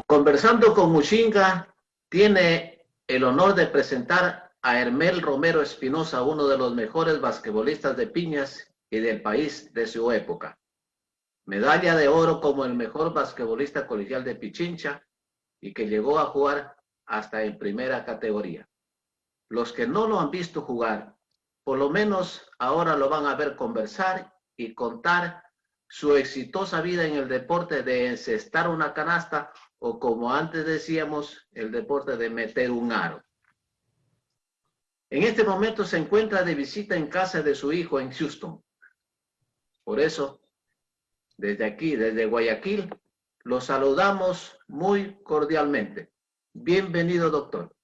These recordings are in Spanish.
Conversando con Mushinga, tiene el honor de presentar a Hermel Romero Espinosa, uno de los mejores basquetbolistas de Piñas y del país de su época. Medalla de oro como el mejor basquetbolista colegial de Pichincha y que llegó a jugar hasta en primera categoría. Los que no lo han visto jugar, por lo menos ahora lo van a ver conversar y contar su exitosa vida en el deporte de encestar una canasta o, como antes decíamos, el deporte de meter un aro. En este momento se encuentra de visita en casa de su hijo en Houston. Por eso, desde aquí, desde Guayaquil, lo saludamos muy cordialmente. Bienvenido, doctor.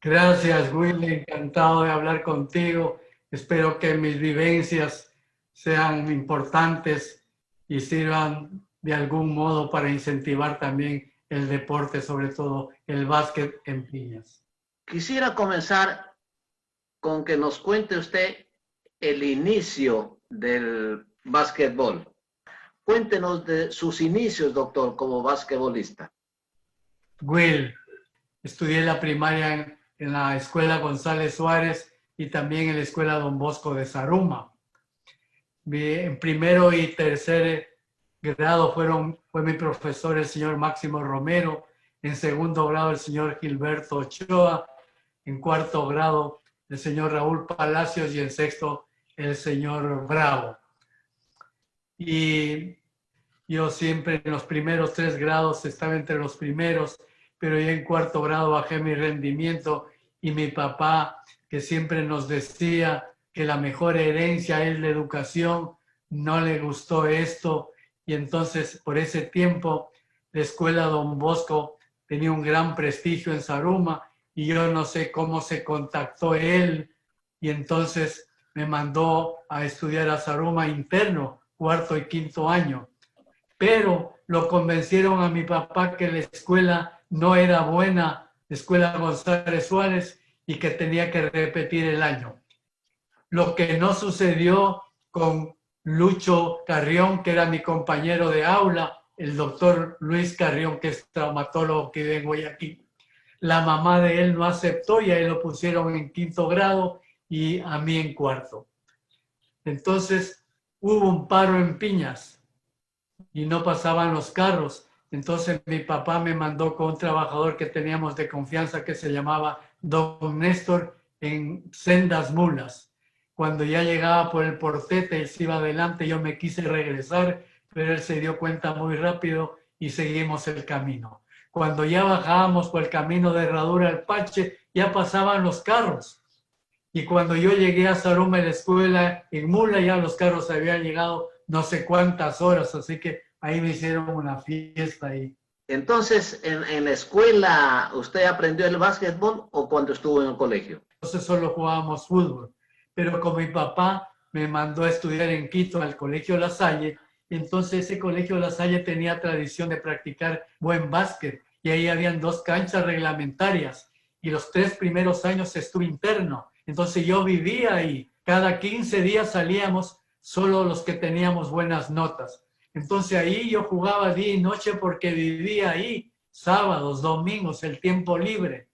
Gracias, Willy. Encantado de hablar contigo. Espero que mis vivencias sean importantes y sirvan de algún modo para incentivar también el deporte, sobre todo el básquet en Piñas. Quisiera comenzar con que nos cuente usted el inicio del básquetbol. Cuéntenos de sus inicios, doctor, como basquetbolista. Will, estudié la primaria en la Escuela González Suárez y también en la Escuela Don Bosco de Zaruma. En primero y tercer grado fue mi profesor el señor Máximo Romero, en segundo grado el señor Gilberto Ochoa, en cuarto grado el señor Raúl Palacios y en sexto el señor Bravo. Y yo siempre en los primeros 3 grados estaba entre los primeros, pero ya en cuarto grado bajé mi rendimiento y mi papá, que siempre nos decía que la mejor herencia es la educación, no le gustó esto y entonces por ese tiempo la escuela Don Bosco tenía un gran prestigio en Zaruma y yo no sé cómo se contactó él y entonces me mandó a estudiar a Zaruma interno, cuarto y quinto año. Pero lo convencieron a mi papá que la escuela no era buena, la escuela González Suárez, y que tenía que repetir el año. Lo que no sucedió con Lucho Carrión, que era mi compañero de aula, el doctor Luis Carrión, que es traumatólogo que vive en Guayaquil. La mamá de él no aceptó y a él lo pusieron en quinto grado y a mí en cuarto. Entonces hubo un paro en Piñas y no pasaban los carros. Entonces mi papá me mandó con un trabajador que teníamos de confianza que se llamaba Don Néstor en sendas mulas. Cuando ya llegaba por el portete y se iba adelante, yo me quise regresar, pero él se dio cuenta muy rápido y seguimos el camino. Cuando ya bajábamos por el camino de Herradura al Pache, ya pasaban los carros. Y cuando yo llegué a Zaruma en la escuela, en mula, ya los carros habían llegado no sé cuántas horas, así que ahí me hicieron una fiesta ahí. Entonces, ¿en la escuela usted aprendió el básquetbol o cuando estuvo en el colegio? Entonces solo jugábamos fútbol, pero como mi papá me mandó a estudiar en Quito al Colegio La Salle, entonces ese Colegio La Salle tenía tradición de practicar buen básquet y ahí habían 2 canchas reglamentarias y los 3 primeros años estuve interno, entonces yo vivía ahí, cada 15 días salíamos solo los que teníamos buenas notas. Entonces ahí yo jugaba día y noche porque vivía ahí, sábados, domingos, el tiempo libre.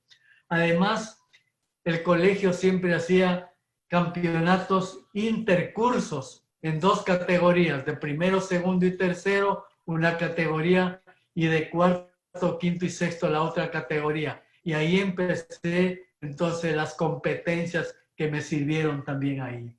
Además, el colegio siempre hacía campeonatos intercursos en 2 categorías, de primero, segundo y tercero, una categoría, y de cuarto, quinto y sexto la otra categoría. Y ahí empecé entonces las competencias que me sirvieron también ahí.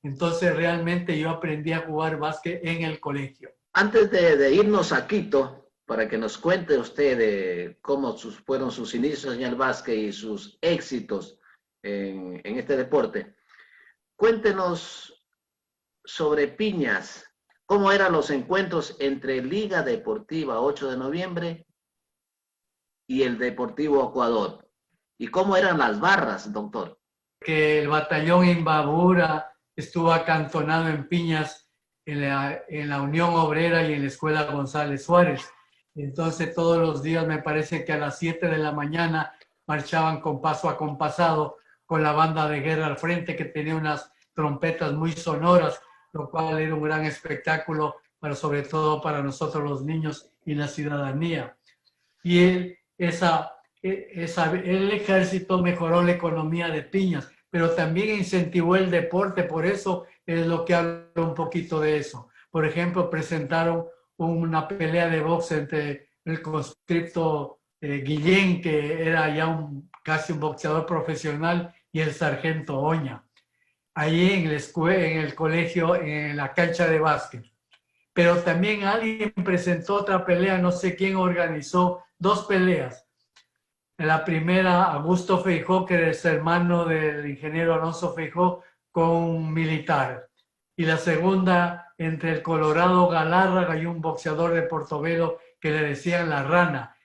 Entonces realmente yo aprendí a jugar básquet en el colegio. Antes de irnos a Quito, para que nos cuente usted de cómo fueron sus inicios en el básquet y sus éxitos en este deporte, cuéntenos sobre Piñas, cómo eran los encuentros entre Liga Deportiva 8 de noviembre y el Deportivo Ecuador, y cómo eran las barras, doctor. Que el batallón Imbabura estuvo acantonado en Piñas, en la Unión Obrera y en la Escuela González Suárez. Entonces todos los días me parece que a las 7 de la mañana marchaban con paso acompasado con la banda de guerra al frente, que tenía unas trompetas muy sonoras, lo cual era un gran espectáculo, sobre todo para nosotros los niños y la ciudadanía. Y el ejército mejoró la economía de Piñas, pero también incentivó el deporte, por eso es lo que hablo un poquito de eso. Por ejemplo, presentaron una pelea de box entre el conscripto Guillén, que era ya casi un boxeador profesional, y el sargento Oña, ahí en el colegio, en la cancha de básquet. Pero también alguien presentó otra pelea, no sé quién organizó, dos peleas. En la primera, Augusto Feijó, que es hermano del ingeniero Alonso Feijó, con un militar. Y la segunda, entre el Colorado Galárraga y un boxeador de Portobelo que le decían La Rana.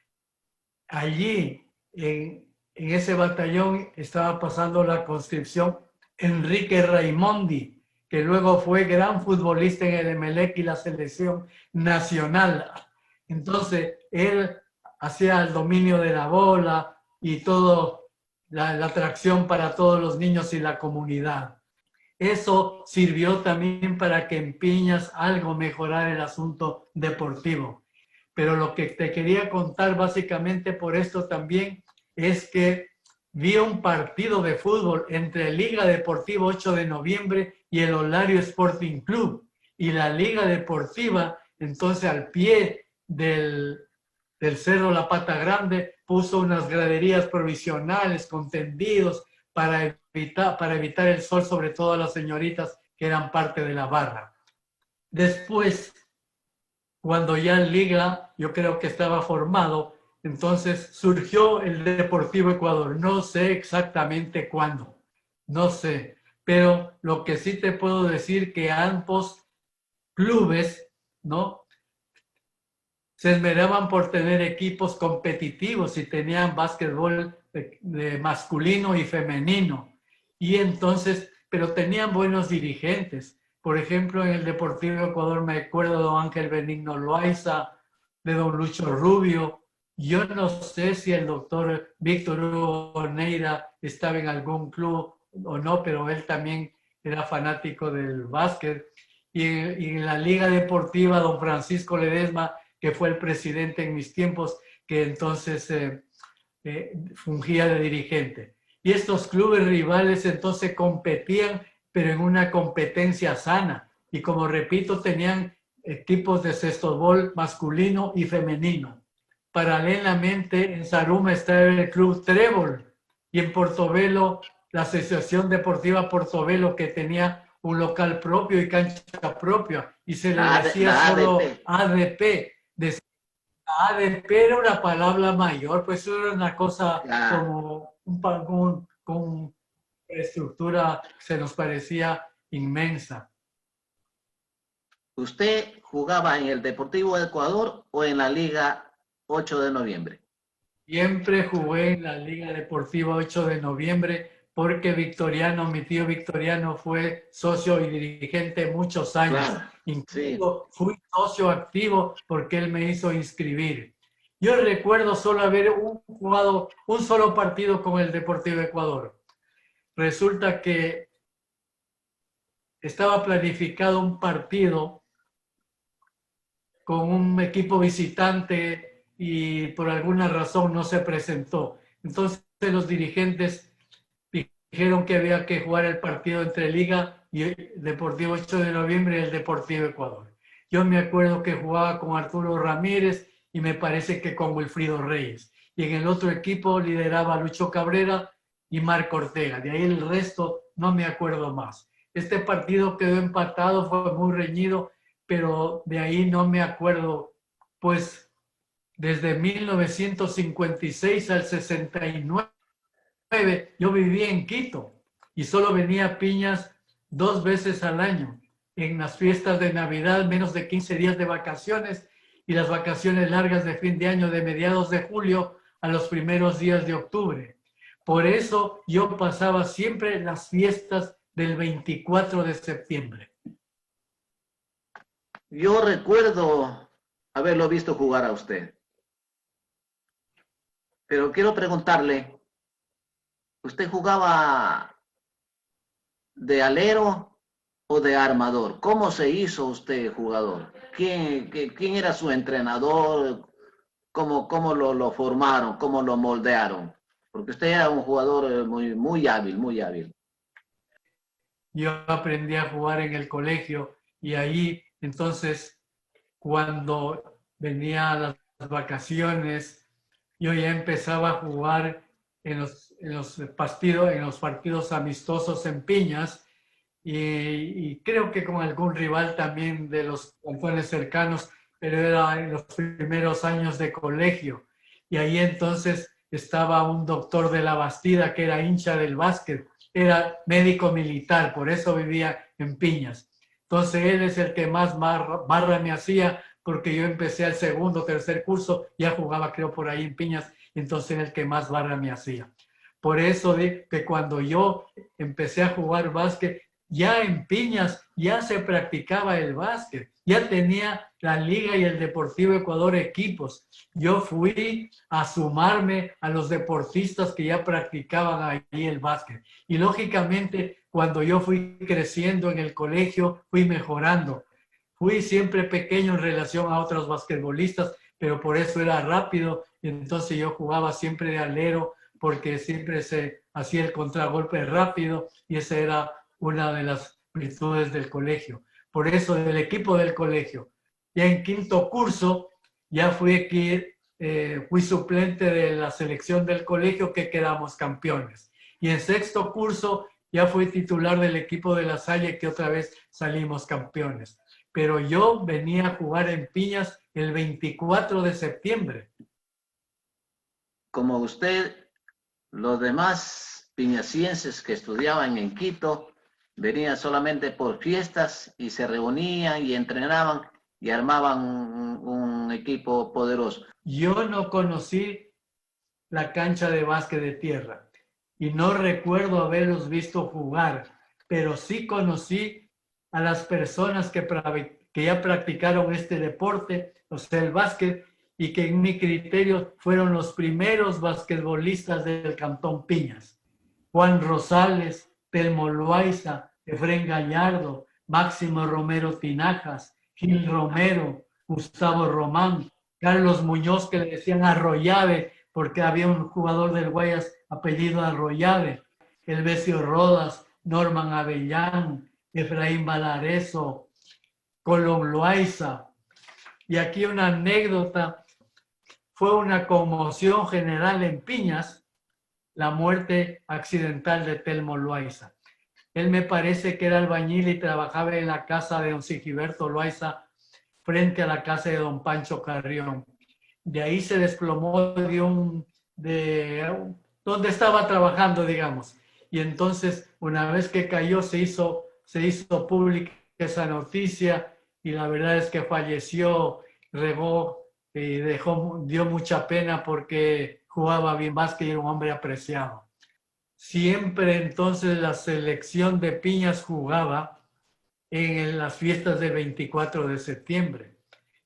Allí, en ese batallón, estaba pasando la conscripción Enrique Raimondi, que luego fue gran futbolista en el Emelec y la selección nacional. Entonces, él hacía el dominio de la bola y todo, la atracción para todos los niños y la comunidad. Eso sirvió también para que en Piñas algo mejorara el asunto deportivo. Pero lo que te quería contar básicamente por esto también es que vi un partido de fútbol entre Liga Deportiva 8 de Noviembre y el Olario Sporting Club. Y la Liga Deportiva, entonces al pie del Cerro La Pata Grande, puso unas graderías provisionales con tendidos para evitar el sol, sobre todo a las señoritas que eran parte de la barra. Después, cuando ya en Liga, yo creo que estaba formado, entonces surgió el Deportivo Ecuador. No sé exactamente cuándo, no sé, pero lo que sí te puedo decir que ambos clubes, ¿no?, se esmeraban por tener equipos competitivos y tenían básquetbol de masculino y femenino. Y entonces, pero tenían buenos dirigentes. Por ejemplo, en el Deportivo Ecuador me acuerdo de don Ángel Benigno Loaiza, de don Lucho Rubio. Yo no sé si el doctor Víctor Hugo Neira estaba en algún club o no, pero él también era fanático del básquet. Y en la Liga Deportiva, don Francisco Ledesma, que fue el presidente en mis tiempos, que entonces fungía de dirigente. Y estos clubes rivales entonces competían, pero en una competencia sana. Y como repito, tenían equipos de cestobol masculino y femenino. Paralelamente, en Zaruma estaba el Club Trébol y en Portobelo, la Asociación Deportiva Portobelo, que tenía un local propio y cancha propia, y se le decía solo ADP. ADP era una palabra mayor, pues era una cosa como con estructura, se nos parecía inmensa. ¿Usted jugaba en el Deportivo de Ecuador o en la Liga 8 de Noviembre? Siempre jugué en la Liga Deportiva 8 de Noviembre porque Victoriano, mi tío Victoriano, fue socio y dirigente muchos años. Claro, Incluso fui socio activo porque él me hizo inscribir. Yo recuerdo solo haber jugado un solo partido con el Deportivo Ecuador. Resulta que estaba planificado un partido con un equipo visitante y por alguna razón no se presentó. Entonces los dirigentes dijeron que había que jugar el partido entre Liga y Deportivo 8 de Noviembre y el Deportivo Ecuador. Yo me acuerdo que jugaba con Arturo Ramírez y me parece que con Wilfrido Reyes. Y en el otro equipo lideraba Lucho Cabrera y Marco Ortega. De ahí el resto no me acuerdo más. Este partido quedó empatado, fue muy reñido, pero de ahí no me acuerdo, pues desde 1956 al 69 yo vivía en Quito y solo venía a Piñas 2 veces al año, en las fiestas de Navidad, menos de 15 días de vacaciones y las vacaciones largas de fin de año de mediados de julio a los primeros días de octubre. Por eso yo pasaba siempre las fiestas del 24 de septiembre. Yo recuerdo haberlo visto jugar a usted. Pero quiero preguntarle, ¿Usted jugaba de alero o de armador? ¿Cómo se hizo usted jugador? ¿Quién era su entrenador? ¿Cómo lo formaron? ¿Cómo lo moldearon? Porque usted era un jugador muy hábil, muy hábil. Yo aprendí a jugar en el colegio y ahí entonces cuando venía las vacaciones, yo ya empezaba a jugar en los partidos amistosos en Piñas y creo que con algún rival también de los cantones cercanos, pero era en los primeros años de colegio. Y ahí entonces estaba un doctor de la Bastida que era hincha del básquet, era médico militar, por eso vivía en Piñas. Entonces él es el que más barra me hacía, porque yo empecé al segundo, tercer curso, ya jugaba creo por ahí en Piñas, entonces el que más barra me hacía. Por eso de que cuando yo empecé a jugar básquet, ya en Piñas ya se practicaba el básquet, ya tenía la Liga y el Deportivo Ecuador equipos. Yo fui a sumarme a los deportistas que ya practicaban ahí el básquet. Y lógicamente, cuando yo fui creciendo en el colegio, fui mejorando. Fui siempre pequeño en relación a otros basquetbolistas, pero por eso era rápido. Entonces yo jugaba siempre de alero, porque siempre se hacía el contragolpe rápido y esa era una de las virtudes del colegio. Por eso del equipo del colegio. Ya en quinto curso ya fui suplente de la selección del colegio que quedamos campeones. Y en sexto curso ya fui titular del equipo de La Salle que otra vez salimos campeones. Pero yo venía a jugar en Piñas el 24 de septiembre. Como usted, los demás piñasienses que estudiaban en Quito venían solamente por fiestas y se reunían y entrenaban y armaban un equipo poderoso. Yo no conocí la cancha de básquet de tierra y no recuerdo haberlos visto jugar, pero sí conocí a las personas que ya practicaron este deporte, o sea, el básquet, y que en mi criterio fueron los primeros basquetbolistas del Cantón Piñas. Juan Rosales, Telmo Loaiza, Efrén Gallardo, Máximo Romero Tinajas, Gil Romero, Gustavo Román, Carlos Muñoz, que le decían Arroyave, porque había un jugador del Guayas apellido Arroyave, Elvesio Rodas, Norman Avellán, Efraín Valareso, Colón Loaiza. Y aquí una anécdota, fue una conmoción general en Piñas, la muerte accidental de Telmo Loaiza. Él me parece que era albañil y trabajaba en la casa de don Sigiberto Loaiza frente a la casa de don Pancho Carrión. De ahí se desplomó donde estaba trabajando, digamos. Y entonces, una vez que cayó, se hizo pública esa noticia y la verdad es que falleció, regó y dio mucha pena porque jugaba bien básquet y era un hombre apreciado. Siempre entonces la selección de Piñas jugaba en las fiestas del 24 de septiembre.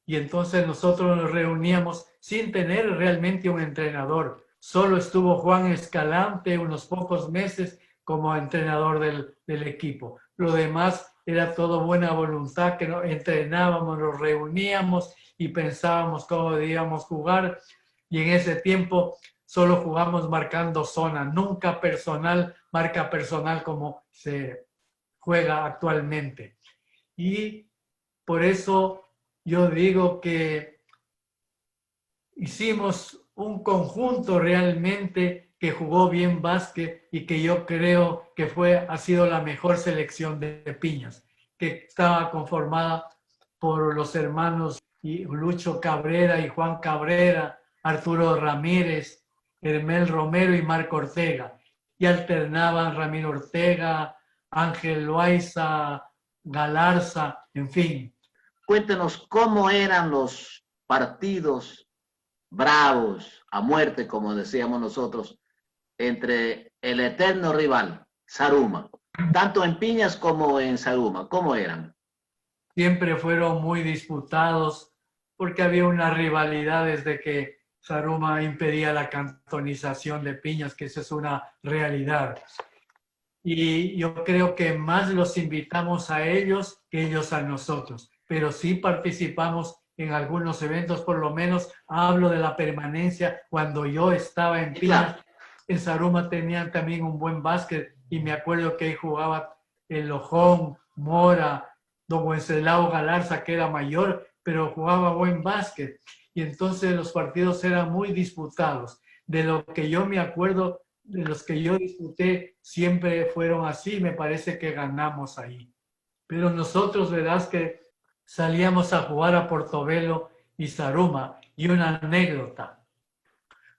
Y entonces nosotros nos reuníamos sin tener realmente un entrenador. Solo estuvo Juan Escalante unos pocos meses como entrenador del equipo. Lo demás era todo buena voluntad, que entrenábamos, nos reuníamos y pensábamos cómo debíamos jugar. Y en ese tiempo solo jugamos marcando zona, nunca marca personal como se juega actualmente. Y por eso yo digo que hicimos un conjunto realmente que jugó bien básquet y que yo creo que ha sido la mejor selección de Piñas, que estaba conformada por los hermanos Lucho Cabrera y Juan Cabrera, Arturo Ramírez, Hermel Romero y Marco Ortega. Y alternaban Ramiro Ortega, Ángel Loaiza, Galarza, en fin. Cuéntenos cómo eran los partidos bravos, a muerte, como decíamos nosotros, entre el eterno rival, Zaruma, tanto en Piñas como en Zaruma. ¿Cómo eran? Siempre fueron muy disputados porque había una rivalidad desde que Zaruma impedía la cantonización de piñas, que esa es una realidad. Y yo creo que más los invitamos a ellos que ellos a nosotros, pero sí participamos en algunos eventos, por lo menos hablo de la permanencia. Cuando yo estaba en Y Piñas, claro, en Zaruma tenían también un buen básquet y me acuerdo que ahí jugaba el Lojón, Mora, don Wenceslao Galarza, que era mayor, pero jugaba buen básquet. Y entonces los partidos eran muy disputados. De lo que yo me acuerdo, de los que yo disputé, siempre fueron así. Me parece que ganamos ahí. Pero nosotros, verás que salíamos a jugar a Portobelo y Zaruma. Y una anécdota.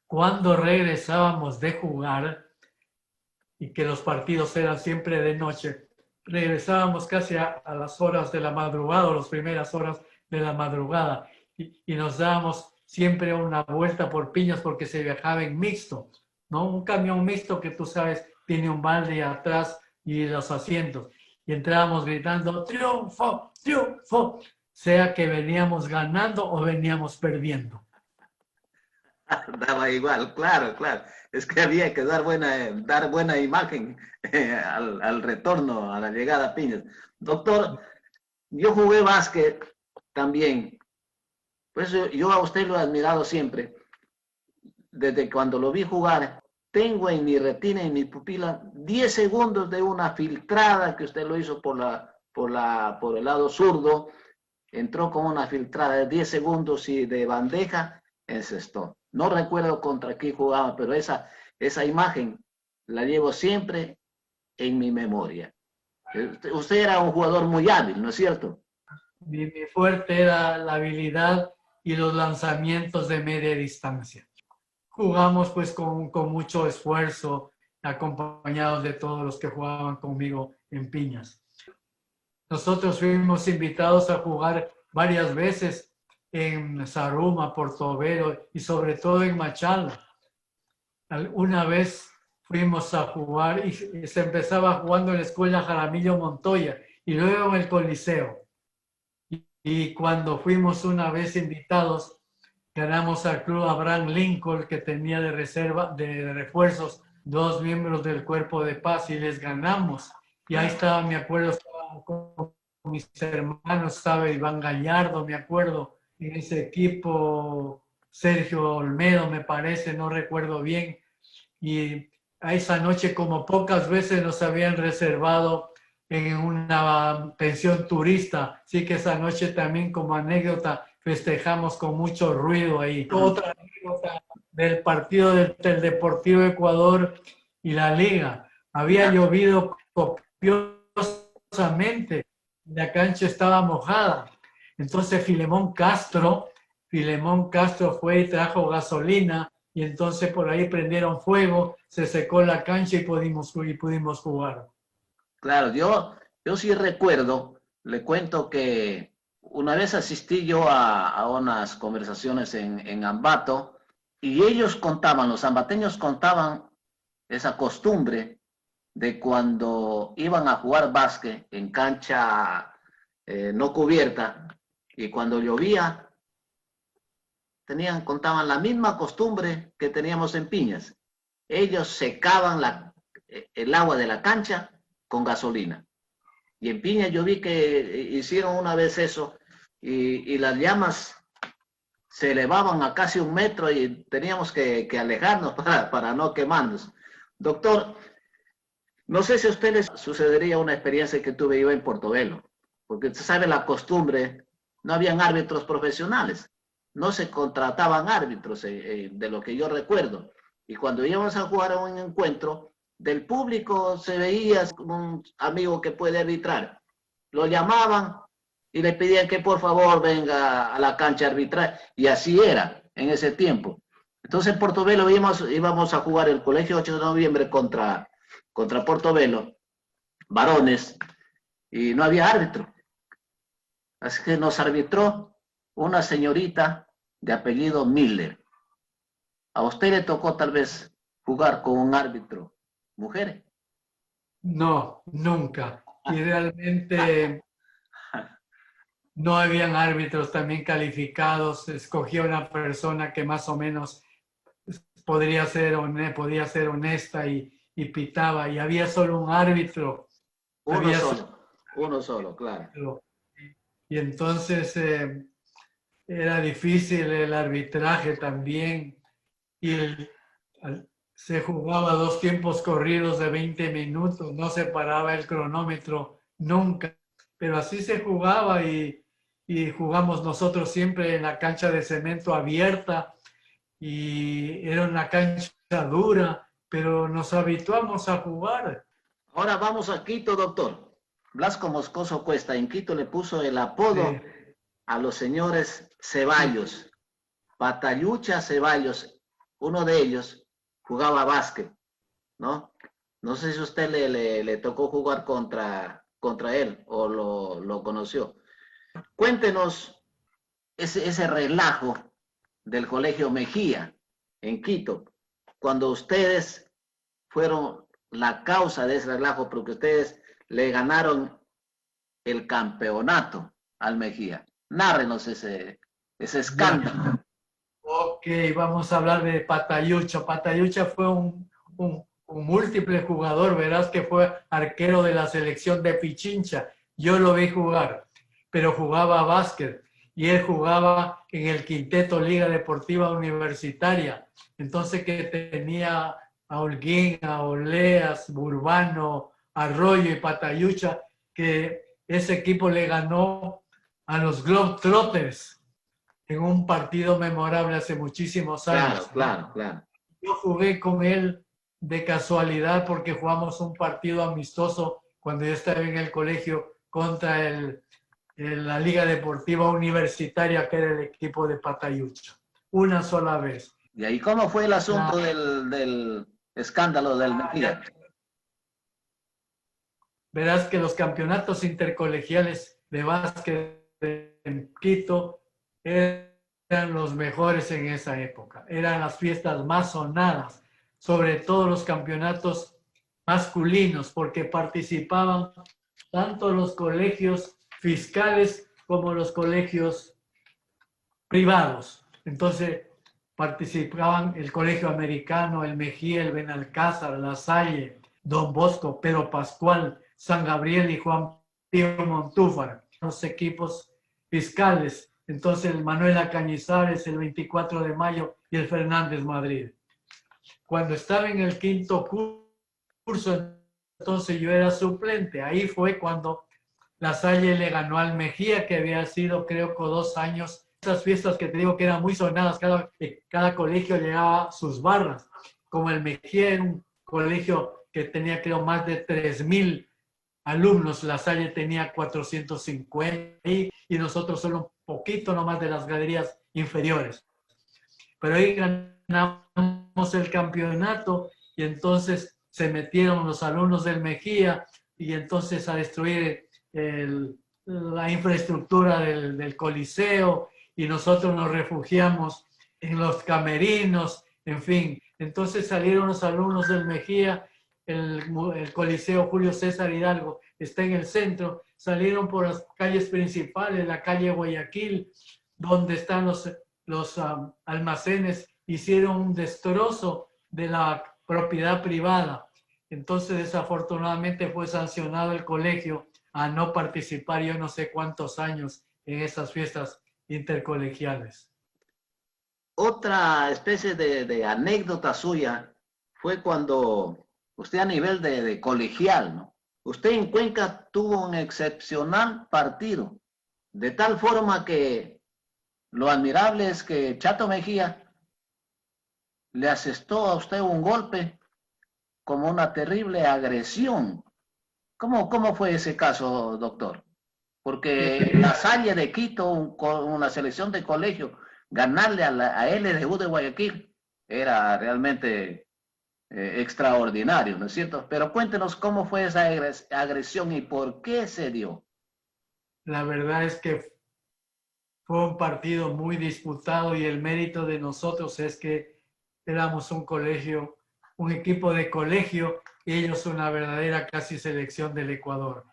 Cuando regresábamos de jugar, y que los partidos eran siempre de noche, regresábamos casi a las horas de la madrugada o las primeras horas de la madrugada y nos dábamos siempre una vuelta por Piñas porque se viajaba en mixto, ¿no? Un camión mixto que tú sabes tiene un balde atrás y los asientos. Y entrábamos gritando, triunfo, triunfo, sea que veníamos ganando o veníamos perdiendo. daba igual, claro, claro. Es que había que dar buena imagen al retorno, a la llegada a Piñas. Doctor, yo jugué básquet también. Pues yo a usted lo he admirado siempre. Desde cuando lo vi jugar, tengo en mi retina, en mi pupila, 10 segundos de una filtrada que usted lo hizo por el lado zurdo. Entró con una filtrada de 10 segundos y de bandeja encestó. No recuerdo contra quién jugaba, pero esa imagen la llevo siempre en mi memoria. Usted era un jugador muy hábil, ¿no es cierto? Mi fuerte era la habilidad y los lanzamientos de media distancia. Jugamos pues con mucho esfuerzo, acompañados de todos los que jugaban conmigo en Piñas. Nosotros fuimos invitados a jugar varias veces en Zaruma, Portobelo y sobre todo en Machala. Una vez fuimos a jugar y se empezaba jugando en la escuela Jaramillo Montoya y luego en el Coliseo. Y cuando fuimos una vez invitados, ganamos al club Abraham Lincoln, que tenía de reserva, de refuerzos, 2 miembros del Cuerpo de Paz y les ganamos. Y ahí estaba, me acuerdo, estaba con mis hermanos, estaba Iván Gallardo, me acuerdo, en ese equipo, Sergio Olmedo, me parece, no recuerdo bien. Y a esa noche, como pocas veces nos habían reservado en una pensión turista, sí que esa noche también como anécdota festejamos con mucho ruido ahí. Otra anécdota del partido del Deportivo Ecuador y la Liga. Había Ya. llovido copiosamente, la cancha estaba mojada. Entonces Filemón Castro fue y trajo gasolina y entonces por ahí prendieron fuego, se secó la cancha y pudimos jugar. Claro, yo sí recuerdo, le cuento que una vez asistí yo a unas conversaciones en Ambato y ellos contaban, los ambateños contaban esa costumbre de cuando iban a jugar básquet en cancha no cubierta y cuando llovía, contaban la misma costumbre que teníamos en Piñas. Ellos secaban el agua de la cancha con gasolina. Y en Piña yo vi que hicieron una vez eso y las llamas se elevaban a casi 1 metro y teníamos que alejarnos para no quemarnos. Doctor, no sé si a usted les sucedería una experiencia que tuve yo en Portobelo, porque usted sabe la costumbre, no habían árbitros profesionales, no se contrataban árbitros de lo que yo recuerdo. Y cuando íbamos a jugar a un encuentro, del público se veía un amigo que puede arbitrar. Lo llamaban y le pedían que por favor venga a la cancha a arbitrar. Y así era en ese tiempo. Entonces en Portobelo íbamos a jugar el Colegio 8 de noviembre contra Portobelo, varones, y no había árbitro. Así que nos arbitró una señorita de apellido Miller. A usted le tocó tal vez jugar con un árbitro mujer. No, nunca. Y realmente no habían árbitros también calificados, escogía una persona que más o menos podía ser honesta y pitaba, y había solo un árbitro. Había Uno solo, claro. Y entonces era difícil el arbitraje también, y se jugaba 2 tiempos corridos de 20 minutos, no se paraba el cronómetro nunca, pero así se jugaba y jugamos nosotros siempre en la cancha de cemento abierta y era una cancha dura, pero nos habituamos a jugar. Ahora vamos a Quito, doctor. Blasco Moscoso Cuesta en Quito le puso el apodo a los señores Ceballos, Patallucha Ceballos. Uno de ellos jugaba básquet, ¿no? No sé si a usted le tocó jugar contra él o lo conoció. Cuéntenos ese relajo del Colegio Mejía en Quito, cuando ustedes fueron la causa de ese relajo, porque ustedes le ganaron el campeonato al Mejía. Nárrenos ese escándalo. Ok, vamos a hablar de Patallucha. Patallucha fue un múltiple jugador, verás que fue arquero de la selección de Pichincha. Yo lo vi jugar, pero jugaba básquet y él jugaba en el quinteto Liga Deportiva Universitaria. Entonces que tenía a Holguín, a Oleas, Burbano, Arroyo y Patallucha, que ese equipo le ganó a los Globetrotters en un partido memorable hace muchísimos años. Claro. Yo jugué con él de casualidad porque jugamos un partido amistoso cuando yo estaba en el colegio contra la Liga Deportiva Universitaria, que era el equipo de Patallucha. Una sola vez. ¿Y ahí cómo fue el asunto del escándalo del Mejía? Verás que los campeonatos intercolegiales de básquet en Quito eran los mejores en esa época. Eran las fiestas más sonadas, sobre todo los campeonatos masculinos, porque participaban tanto los colegios fiscales como los colegios privados. Entonces participaban el Colegio Americano, el Mejía, el Benalcázar, La Salle, Don Bosco, Pedro Pascual, San Gabriel y Juan Pío Montúfar, los equipos fiscales. Entonces el Manuela Cañizares, el 24 de mayo y el Fernández Madrid. Cuando estaba en el quinto curso, entonces yo era suplente. Ahí fue cuando La Salle le ganó al Mejía, que había sido creo que 2 años. Esas fiestas que te digo que eran muy sonadas, cada colegio llevaba sus barras. Como el Mejía era un colegio que tenía creo más de 3,000 alumnos, La Salle tenía 450 y nosotros solo un poquito nomás de las galerías inferiores. Pero ahí ganamos el campeonato y entonces se metieron los alumnos del Mejía y entonces a destruir la infraestructura del Coliseo y nosotros nos refugiamos en los camerinos, en fin. Entonces salieron los alumnos del Mejía, el Coliseo Julio César Hidalgo está en el centro, salieron por las calles principales, la calle Guayaquil, donde están los almacenes, hicieron un destrozo de la propiedad privada. Entonces, desafortunadamente fue sancionado el colegio a no participar yo no sé cuántos años en esas fiestas intercolegiales. Otra especie de anécdota suya fue cuando usted a nivel de colegial, ¿no? Usted en Cuenca tuvo un excepcional partido, de tal forma que lo admirable es que Chato Mejía le asestó a usted un golpe como una terrible agresión. ¿Cómo fue ese caso, doctor? Porque La Salle de Quito, con una selección de colegio, ganarle a LDU de Guayaquil era realmente extraordinario, ¿no es cierto? Pero cuéntenos cómo fue esa agresión y por qué se dio. La verdad es que fue un partido muy disputado y el mérito de nosotros es que éramos un colegio, un equipo de colegio y ellos una verdadera casi selección del Ecuador.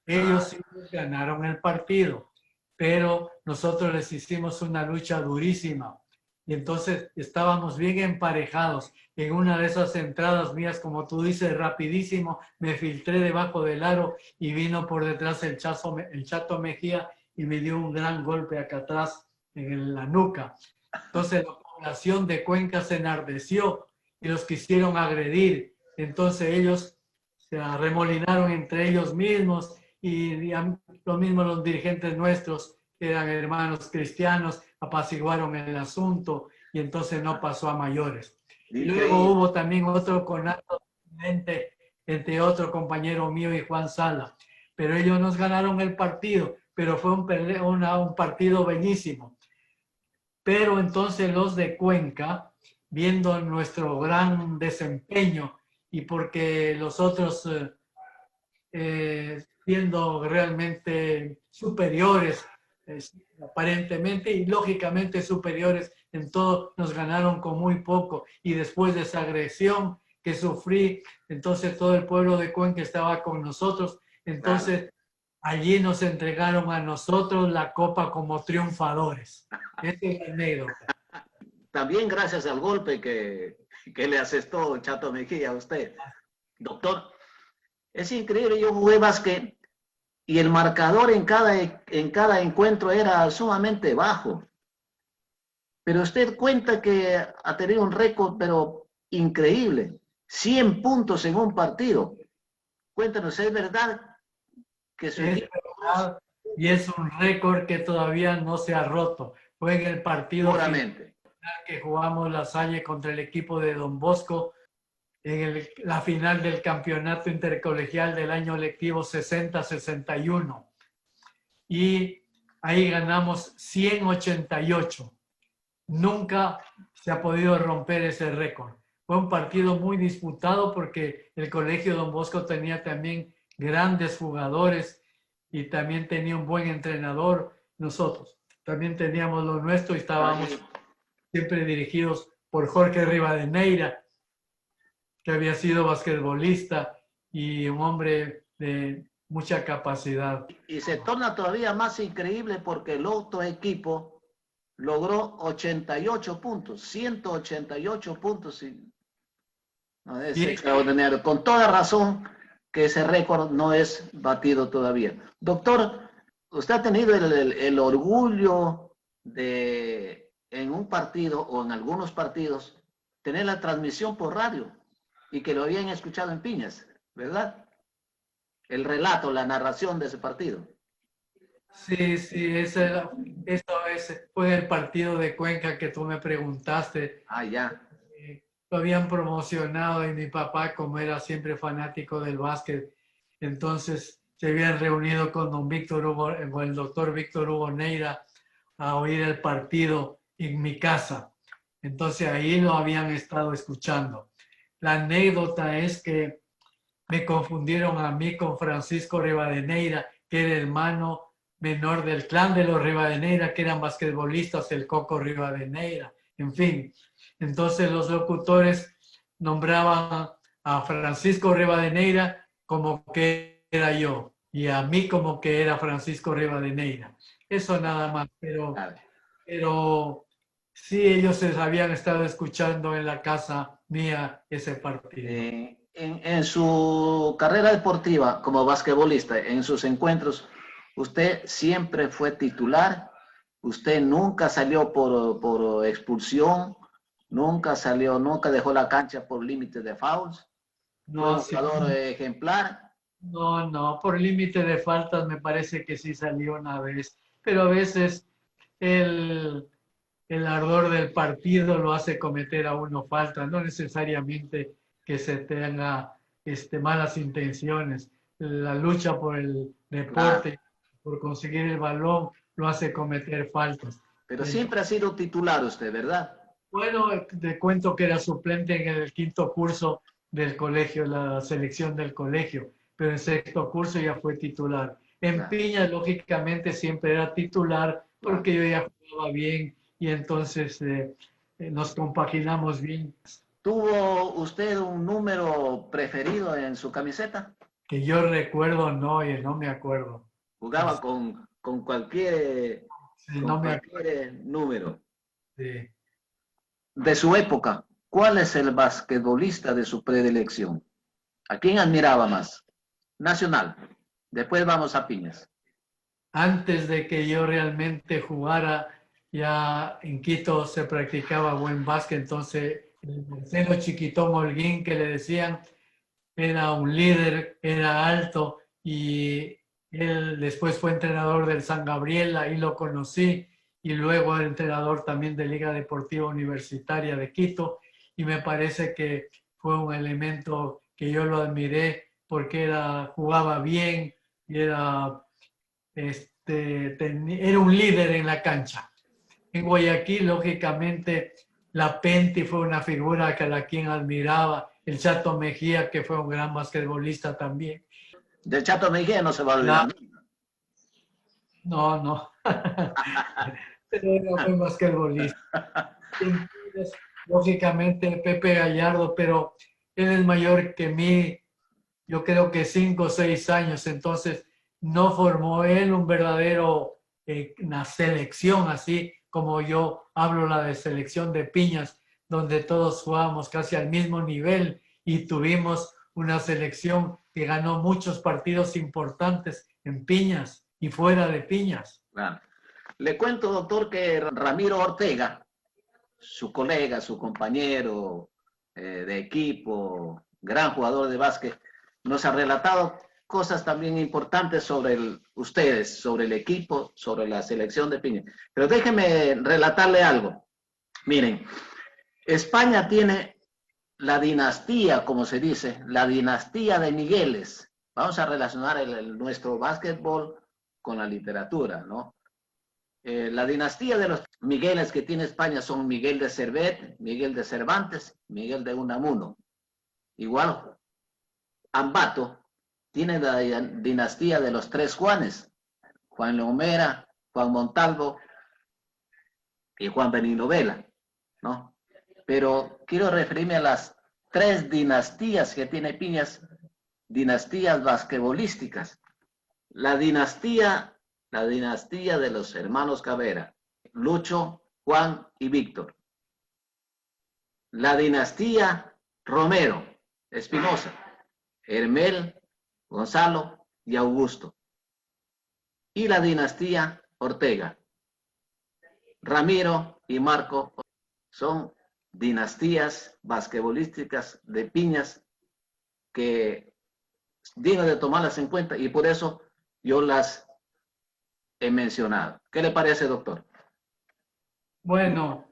Ellos sí ganaron el partido, pero nosotros les hicimos una lucha durísima. Y entonces estábamos bien emparejados. En una de esas entradas mías, como tú dices, rapidísimo, me filtré debajo del aro y vino por detrás el Chato Mejía y me dio un gran golpe acá atrás en la nuca. Entonces la población de Cuenca se enardeció y los quisieron agredir. Entonces ellos se arremolinaron entre ellos mismos y lo mismo los dirigentes nuestros, que eran hermanos cristianos, apaciguaron el asunto y entonces no pasó a mayores. Y luego hubo también otro conato entre otro compañero mío y Juan Sala, pero ellos nos ganaron el partido, pero fue un partido bellísimo. Pero entonces los de Cuenca, viendo nuestro gran desempeño y porque los otros siendo realmente superiores, aparentemente y lógicamente superiores en todo, nos ganaron con muy poco. Y después de esa agresión que sufrí, entonces todo el pueblo de Cuenca estaba con nosotros. Entonces allí nos entregaron a nosotros la copa como triunfadores. Esa es la anécdota. También gracias al golpe que le asestó Chato Mejía a usted. Doctor, es increíble, yo jugué básquet y el marcador en cada encuentro era sumamente bajo. Pero usted cuenta que ha tenido un récord, pero increíble. 100 puntos en un partido. Cuéntanos, ¿es verdad que su Es equipo... verdad, y es un récord que todavía no se ha roto. Fue en el partido final Seguramente. que jugamos la Salle contra el equipo de Don Bosco en la final del campeonato intercolegial del año lectivo 60-61. Y ahí ganamos 188. Nunca se ha podido romper ese récord. Fue un partido muy disputado porque el Colegio Don Bosco tenía también grandes jugadores y también tenía un buen entrenador. Nosotros también teníamos lo nuestro y estábamos siempre dirigidos por Jorge Rivadeneira, que había sido basquetbolista y un hombre de mucha capacidad. Y se torna todavía más increíble porque el otro equipo logró 88 puntos, 188 puntos. No, es extraordinario. Con toda razón que ese récord no es batido todavía. Doctor, ¿usted ha tenido el orgullo de, en un partido o en algunos partidos, tener la transmisión por radio y que lo habían escuchado en Piñas, ¿verdad? El relato, la narración de ese partido. Sí, sí, eso fue el partido de Cuenca que tú me preguntaste. Ah, ya. Lo habían promocionado y mi papá, como era siempre fanático del básquet, entonces se habían reunido con don Víctor Hugo, con el doctor Víctor Hugo Neira a oír el partido en mi casa. Entonces ahí lo habían estado escuchando. La anécdota es que me confundieron a mí con Francisco Rivadeneira, que era hermano menor del clan de los Rivadeneira, que eran basquetbolistas, el Coco Rivadeneira, en fin. Entonces los locutores nombraban a Francisco Rivadeneira como que era yo y a mí como que era Francisco Rivadeneira. Eso nada más, pero sí ellos habían estado escuchando en la casa mía ese partido. En su carrera deportiva como basquetbolista, en sus encuentros, usted siempre fue titular, usted nunca salió por expulsión, nunca dejó la cancha por límite de fouls, fue un jugador ejemplar. No, por límite de faltas me parece que sí salió una vez, pero a veces el ardor del partido lo hace cometer a uno falta, no necesariamente que se tenga malas intenciones. La lucha por el deporte, por conseguir el balón, lo hace cometer faltas. Pero siempre ha sido titular usted, ¿verdad? Bueno, te cuento que era suplente en el quinto curso del colegio, la selección del colegio, pero en sexto curso ya fue titular. En Piña, lógicamente, siempre era titular porque yo ya jugaba bien y entonces nos compaginamos bien. ¿Tuvo usted un número preferido en su camiseta? Que yo recuerdo, no, y no me acuerdo. Jugaba con con cualquier, Sí, con no me cualquier número. acuerdo. De su época, ¿cuál es el basquetbolista de su predilección? ¿A quién admiraba más? Nacional. Después vamos a piñas. Antes de que yo realmente jugara, ya en Quito se practicaba buen básquet, entonces el Marcelo Chiquitón Holguín, que le decían, era un líder, era alto y él después fue entrenador del San Gabriel, ahí lo conocí, y luego era entrenador también de Liga Deportiva Universitaria de Quito, y me parece que fue un elemento que yo lo admiré porque jugaba bien y era un líder en la cancha. En Guayaquil, lógicamente, la Penti fue una figura que a la quien admiraba, el Chato Mejía, que fue un gran basquetbolista también. Del Chato Mejía no se va a olvidar. No, no, pero era buen basquetbolista. Lógicamente, Pepe Gallardo, pero él es mayor que mí, yo creo que 5 o 6 años, entonces no formó él un verdadero, una selección así como yo hablo la de selección de piñas, donde todos jugábamos casi al mismo nivel y tuvimos una selección que ganó muchos partidos importantes en piñas y fuera de piñas. Claro. Le cuento, doctor, que Ramiro Ortega, su colega, su compañero de equipo, gran jugador de básquet, nos ha relatado cosas también importantes sobre ustedes, sobre el equipo, sobre la selección de piña. Pero déjenme relatarle algo. Miren, España tiene la dinastía, como se dice, la dinastía de Migueles. Vamos a relacionar nuestro básquetbol con la literatura, ¿no? La dinastía de los Migueles que tiene España son Miguel de Servet, Miguel de Cervantes, Miguel de Unamuno. Igual, Ambato tiene la dinastía de los tres Juanes, Juan Leomera, Juan Montalvo y Juan Benigno Vela, ¿no? Pero quiero referirme a las tres dinastías que tiene Piñas, dinastías basquetbolísticas. La dinastía de los hermanos Cabrera, Lucho, Juan y Víctor. La dinastía Romero, Espinosa, Hermel, Gonzalo y Augusto. Y la dinastía Ortega, Ramiro y Marco. Son dinastías basquetbolísticas de piñas que digno de tomarlas en cuenta y por eso yo las he mencionado. ¿Qué le parece, doctor? Bueno,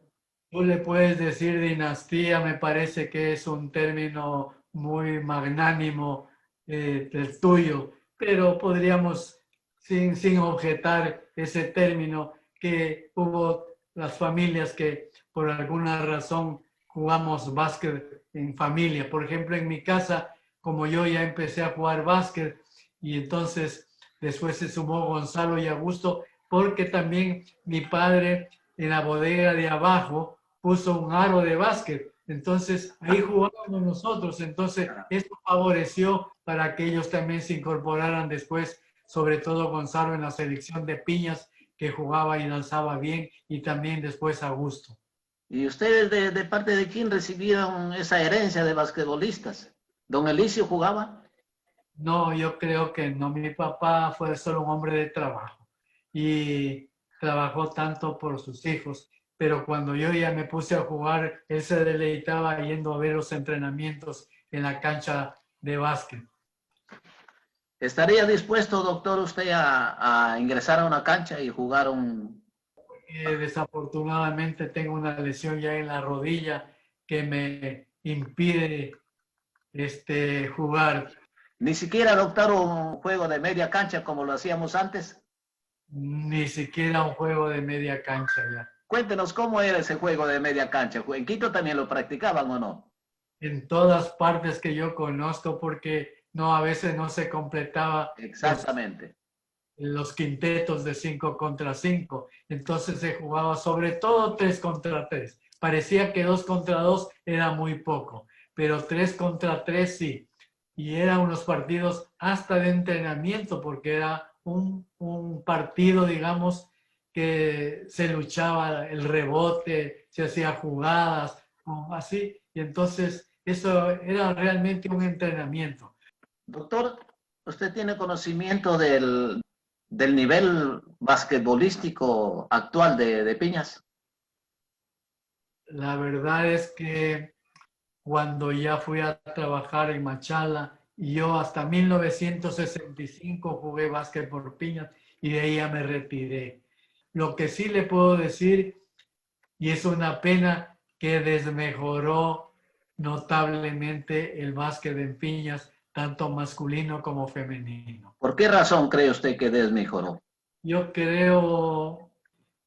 tú le puedes decir dinastía, me parece que es un término muy magnánimo del tuyo, pero podríamos, sin objetar ese término, que hubo las familias que por alguna razón jugamos básquet en familia. Por ejemplo, en mi casa, como yo ya empecé a jugar básquet y entonces después se sumó Gonzalo y Augusto, porque también mi padre en la bodega de abajo puso un aro de básquet. Entonces ahí jugábamos nosotros. Entonces esto favoreció para que ellos también se incorporaran después, sobre todo Gonzalo en la selección de piñas, que jugaba y lanzaba bien, y también después Augusto. ¿Y ustedes de parte de quién recibieron esa herencia de basquetbolistas? ¿Don Elicio jugaba? No, yo creo que no. Mi papá fue solo un hombre de trabajo y trabajó tanto por sus hijos. Pero cuando yo ya me puse a jugar, él se deleitaba yendo a ver los entrenamientos en la cancha de básquet. ¿Estaría dispuesto, doctor, usted a ingresar a una cancha y jugar un... Desafortunadamente tengo una lesión ya en la rodilla que me impide jugar. Ni siquiera adoptar un juego de media cancha como lo hacíamos antes? Ni siquiera un juego de media cancha ya. Cuéntenos cómo era ese juego de media cancha. ¿En Quito también lo practicaban o no? En todas partes que yo conozco, porque no, a veces no se completaba Exactamente. los quintetos de 5 contra 5. Entonces se jugaba sobre todo 3 contra 3. Parecía que 2 contra 2 era muy poco, pero 3 contra 3 sí. Y eran unos partidos hasta de entrenamiento, porque era un partido, digamos, que se luchaba el rebote, se hacía jugadas, o así, y entonces eso era realmente un entrenamiento. Doctor, ¿usted tiene conocimiento del nivel basquetbolístico actual de Piñas? La verdad es que cuando ya fui a trabajar en Machala, y yo hasta 1965 jugué básquet por Piñas y de ahí ya me retiré. Lo que sí le puedo decir, y es una pena, que desmejoró notablemente el básquet en Piñas, tanto masculino como femenino. ¿Por qué razón cree usted que desmejoró? Yo creo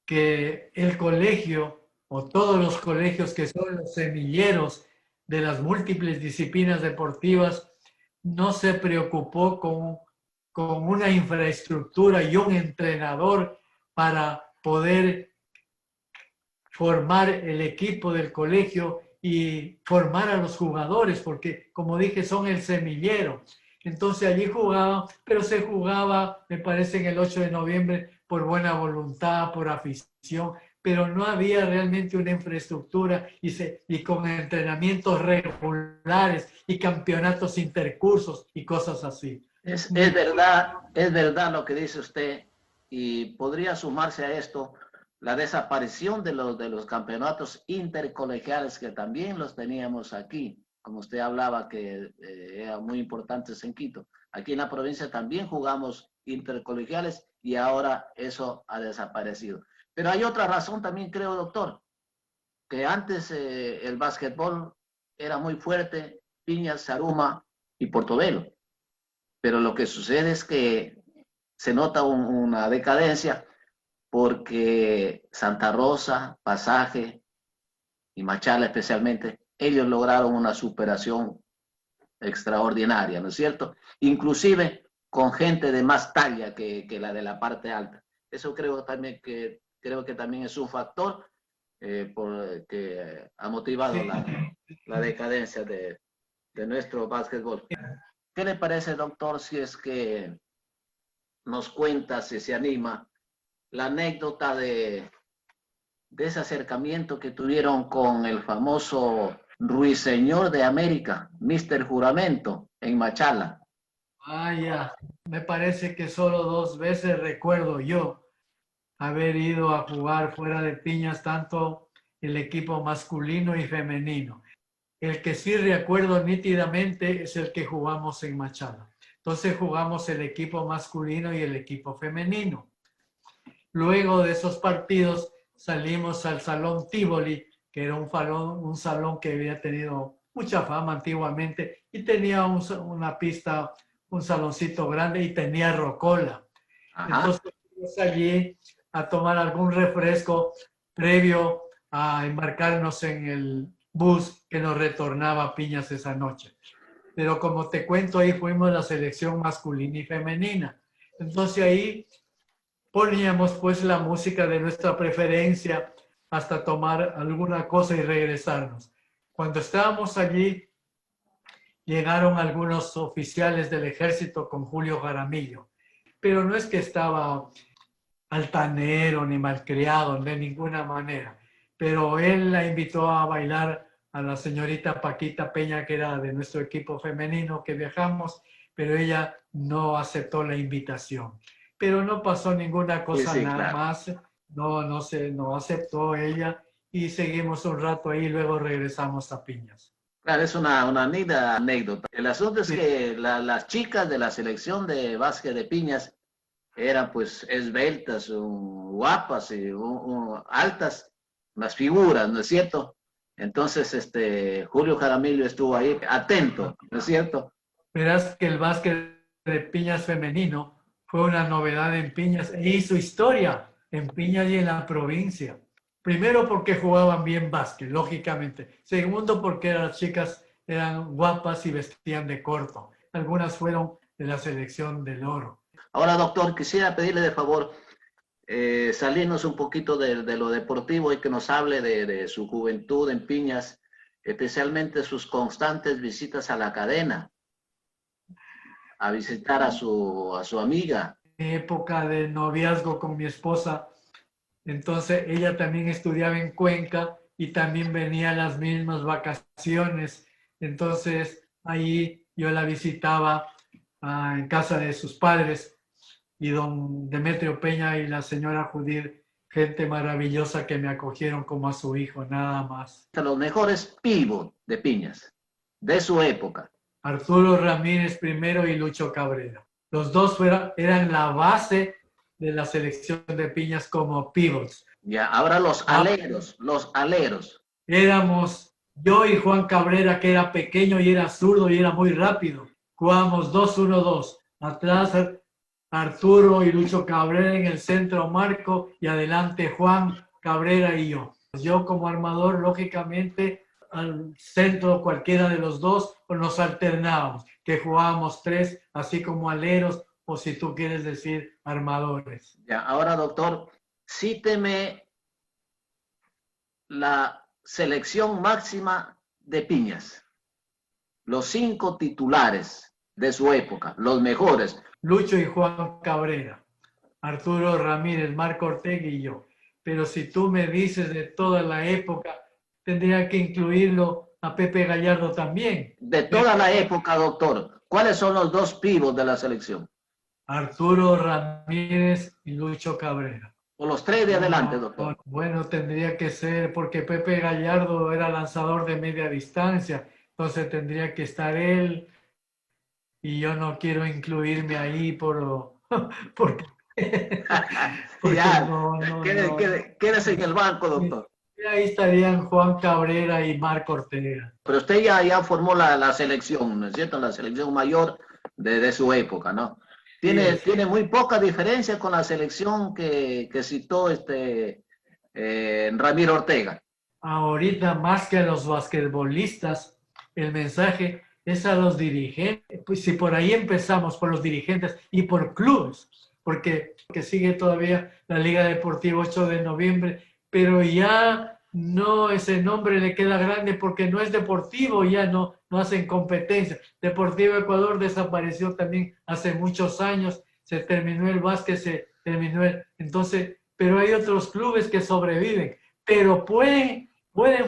que el colegio o todos los colegios que son los semilleros de las múltiples disciplinas deportivas no se preocupó con una infraestructura y un entrenador para poder formar el equipo del colegio y formar a los jugadores, porque como dije, son el semillero. Entonces allí jugaban, pero se jugaba, me parece, en el 8 de noviembre por buena voluntad, por afición, pero no había realmente una infraestructura y con entrenamientos regulares y campeonatos intercursos y cosas así. Es verdad lo que dice usted, y podría sumarse a esto la desaparición de los campeonatos intercolegiales que también los teníamos aquí, como usted hablaba que eran muy importantes en Quito. Aquí en la provincia también jugamos intercolegiales y ahora eso ha desaparecido. Pero hay otra razón también, creo, doctor, que antes el básquetbol era muy fuerte, Piñas, Zaruma y Portobelo. Pero lo que sucede es que se nota una decadencia porque Santa Rosa, Pasaje y Machala especialmente, ellos lograron una superación extraordinaria, ¿no es cierto? Inclusive con gente de más talla que la de la parte alta. Eso creo que también es un factor que ha motivado Sí. la decadencia de nuestro básquetbol. ¿Qué le parece, doctor, si es que nos cuenta, si se anima, la anécdota de ese acercamiento que tuvieron con el famoso Ruiseñor de América, Mr. Juramento, en Machala? Ya, me parece que solo 2 veces recuerdo yo haber ido a jugar fuera de Piñas, tanto el equipo masculino y femenino. El que sí recuerdo nítidamente es el que jugamos en Machala. Entonces jugamos el equipo masculino y el equipo femenino. Luego de esos partidos salimos al Salón Tivoli, que era un salón que había tenido mucha fama antiguamente y tenía una pista, un saloncito grande y tenía rocola. Ajá. Entonces fuimos allí a tomar algún refresco previo a embarcarnos en el bus que nos retornaba a Piñas esa noche. Pero como te cuento, ahí fuimos la selección masculina y femenina. Entonces ahí poníamos pues la música de nuestra preferencia hasta tomar alguna cosa y regresarnos. Cuando estábamos allí, llegaron algunos oficiales del ejército con Julio Jaramillo, pero no es que estaba altanero ni malcriado de ninguna manera, pero él la invitó a bailar a la señorita Paquita Peña, que era de nuestro equipo femenino que viajamos, pero ella no aceptó la invitación. Pero no pasó ninguna cosa, Sí, nada claro. más, no aceptó ella y seguimos un rato ahí y luego regresamos a Piñas. Claro, es una linda anécdota. El asunto es Sí. que las chicas de la selección de básquet de Piñas eran pues esbeltas, guapas y altas, las figuras, ¿no es cierto? Entonces, Julio Jaramillo estuvo ahí atento, ¿no es cierto? Verás que el básquet de Piñas femenino fue una novedad en Piñas e hizo historia en Piñas y en la provincia. Primero porque jugaban bien básquet, lógicamente. Segundo porque las chicas eran guapas y vestían de corto. Algunas fueron de la selección del oro. Ahora, doctor, quisiera pedirle de favor salirnos un poquito de lo deportivo y que nos hable de su juventud en Piñas, especialmente sus constantes visitas a la cadena, a visitar a su amiga. época de noviazgo con mi esposa. Entonces ella también estudiaba en Cuenca y también venía a las mismas vacaciones. Entonces ahí yo la visitaba en casa de sus padres, y don Demetrio Peña y la señora Judith, gente maravillosa que me acogieron como a su hijo, nada más. Los mejores pivos de Piñas de su época. Arturo Ramírez primero y Lucho Cabrera. Los dos eran la base de la selección de Piñas como pivots. Ya, ahora los aleros. Éramos yo y Juan Cabrera, que era pequeño y era zurdo y era muy rápido. Jugábamos 2-1-2. Atrás Arturo y Lucho Cabrera en el centro Marco y adelante Juan Cabrera y yo. Yo como armador, lógicamente, al centro cualquiera de los dos, o nos alternábamos, que jugábamos tres, así como aleros, o si tú quieres decir armadores. Ya, ahora doctor, cíteme la selección máxima de Piñas. Los 5 titulares de su época, los mejores. Lucho y Juan Cabrera, Arturo Ramírez, Marco Ortega y yo. Pero si tú me dices de toda la época, tendría que incluirlo a Pepe Gallardo también. De toda la época, doctor, ¿cuáles son los 2 pivos de la selección? Arturo Ramírez y Lucho Cabrera. O los 3 de adelante, doctor. Bueno, tendría que ser, porque Pepe Gallardo era lanzador de media distancia, entonces tendría que estar él, y yo no quiero incluirme ahí porque ya, no. quédese en el banco, doctor. Ahí estarían Juan Cabrera y Marco Ortega. Pero usted ya formó la selección, ¿no es cierto? La selección mayor de su época, ¿no? Tiene muy poca diferencia con la selección que citó Ramiro Ortega. Ahorita, más que a los basquetbolistas, el mensaje es a los dirigentes. Pues si por ahí empezamos, por los dirigentes y por clubes, porque sigue todavía la Liga Deportiva 8 de noviembre, pero ya no, ese nombre le queda grande porque no es deportivo, ya no hacen competencia. Deportivo Ecuador desapareció también hace muchos años, se terminó el básquet, se terminó entonces, pero hay otros clubes que sobreviven, pero pueden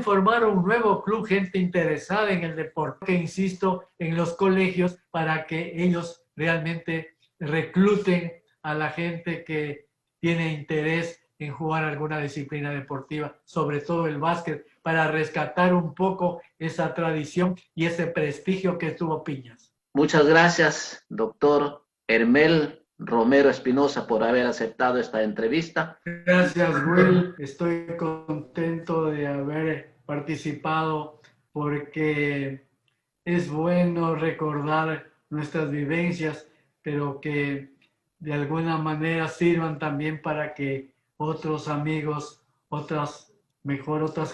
formar un nuevo club, gente interesada en el deporte, que insisto, en los colegios, para que ellos realmente recluten a la gente que tiene interés en jugar alguna disciplina deportiva, sobre todo el básquet, para rescatar un poco esa tradición y ese prestigio que tuvo Piñas. Muchas gracias, doctor Hermel Romero Espinosa, por haber aceptado esta entrevista. Gracias, Will. Estoy contento de haber participado porque es bueno recordar nuestras vivencias, pero que de alguna manera sirvan también para que otros amigos, otras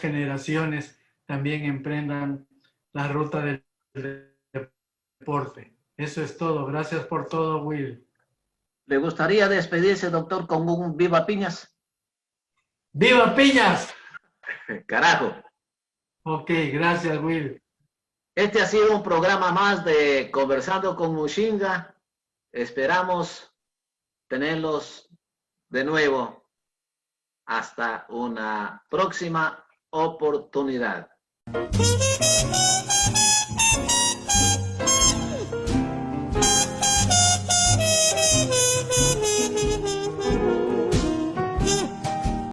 generaciones también emprendan la ruta del deporte. Eso es todo. Gracias por todo, Will. ¿Le gustaría despedirse, doctor, con un Viva Piñas? ¡Viva Piñas! Carajo. Ok, gracias, Will. Este ha sido un programa más de Conversando con Mushinga. Esperamos tenerlos de nuevo. Hasta una próxima oportunidad.